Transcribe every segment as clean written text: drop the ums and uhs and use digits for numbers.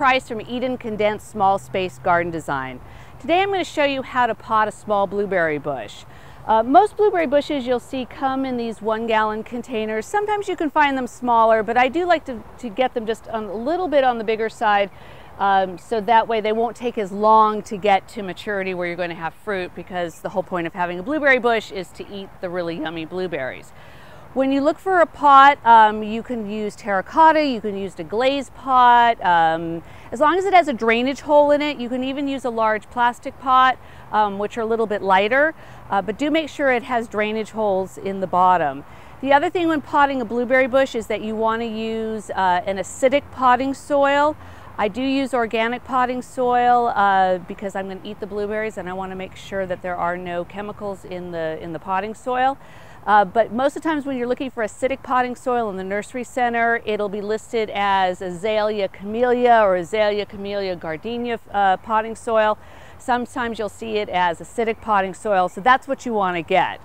Price from Eden Condensed Small Space Garden Design. Today I'm going to show you how to pot a small blueberry bush. Most blueberry bushes you'll see come in these 1-gallon containers. Sometimes you can find them smaller, but I do like to get them just a little bit on the bigger side, so that way they won't take as long to get to maturity where you're going to have fruit, because the whole point of having a blueberry bush is to eat the really yummy blueberries. When you look for a pot, you can use terracotta, you can use a glazed pot. As long as it has a drainage hole in it, you can even use a large plastic pot, which are a little bit lighter, but do make sure it has drainage holes in the bottom. The other thing when potting a blueberry bush is that you want to use an acidic potting soil. I do use organic potting soil because I'm going to eat the blueberries and I want to make sure that there are no chemicals in the potting soil. But most of the times when you're looking for acidic potting soil in the nursery center, it'll be listed as Azalea camellia or Azalea camellia gardenia potting soil. Sometimes you'll see it as acidic potting soil, so that's what you want to get.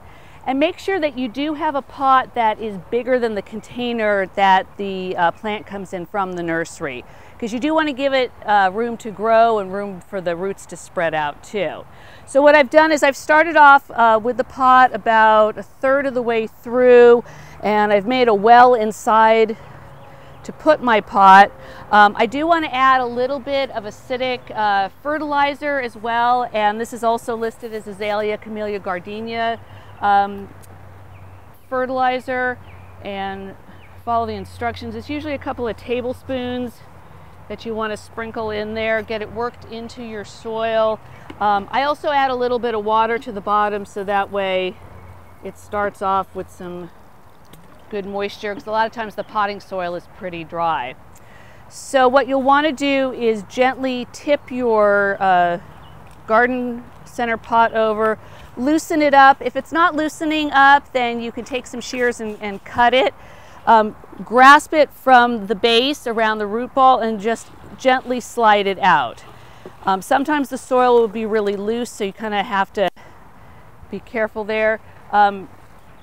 And make sure that you do have a pot that is bigger than the container that the plant comes in from the nursery, because you do want to give it room to grow and room for the roots to spread out too. So what I've done is I've started off with the pot about 1/3 of the way through, and I've made a well inside to put my pot. I do want to add a little bit of acidic fertilizer as well, and this is also listed as Azalea camellia gardenia fertilizer, and follow the instructions. It's usually a couple of tablespoons that you want to sprinkle in there, get it worked into your soil. I also add a little bit of water to the bottom, so that way it starts off with some good moisture, because a lot of times the potting soil is pretty dry. So what you'll want to do is gently tip your garden center pot over, loosen it up. If it's not loosening up, then you can take some shears and cut it. Grasp it from the base around the root ball and just gently slide it out. Sometimes the soil will be really loose, so you kind of have to be careful there.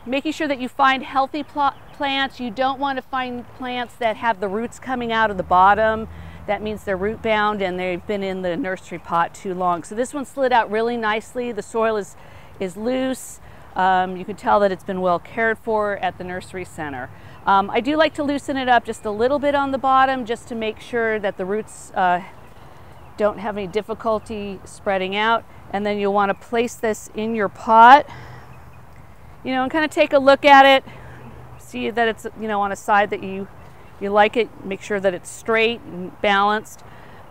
Making sure that you find healthy plants. You don't want to find plants that have the roots coming out of the bottom. That means they're root bound and they've been in the nursery pot too long. So this one slid out really nicely. The soil is loose. You can tell that it's been well cared for at the nursery center. I do like to loosen it up just a little bit on the bottom, just to make sure that the roots don't have any difficulty spreading out. And then you'll want to place this in your pot, and kind of take a look at it, see that it's on a side that you like it. Make sure that it's straight and balanced,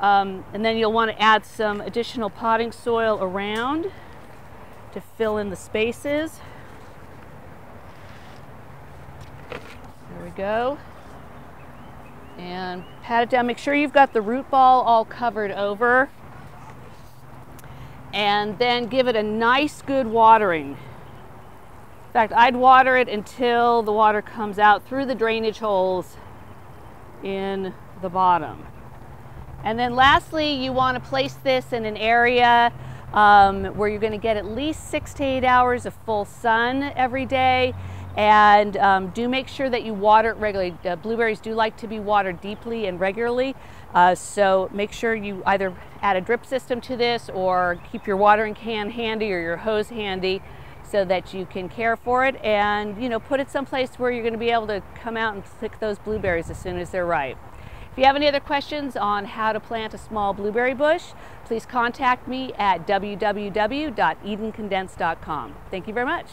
and then you'll want to add some additional potting soil around to fill in the spaces. There we go. And pat it down. Make sure you've got the root ball all covered over, and then give it a nice good watering. In fact, I'd water it until the water comes out through the drainage holes in the bottom. And then lastly, you want to place this in an area where you're going to get at least 6 to 8 hours of full sun every day. And do make sure that you water it regularly. Blueberries do like to be watered deeply and regularly, so make sure you either add a drip system to this or keep your watering can handy or your hose handy, so that you can care for it and put it someplace where you're going to be able to come out and pick those blueberries as soon as they're ripe. If you have any other questions on how to plant a small blueberry bush, please contact me at www.edencondensed.com. Thank you very much.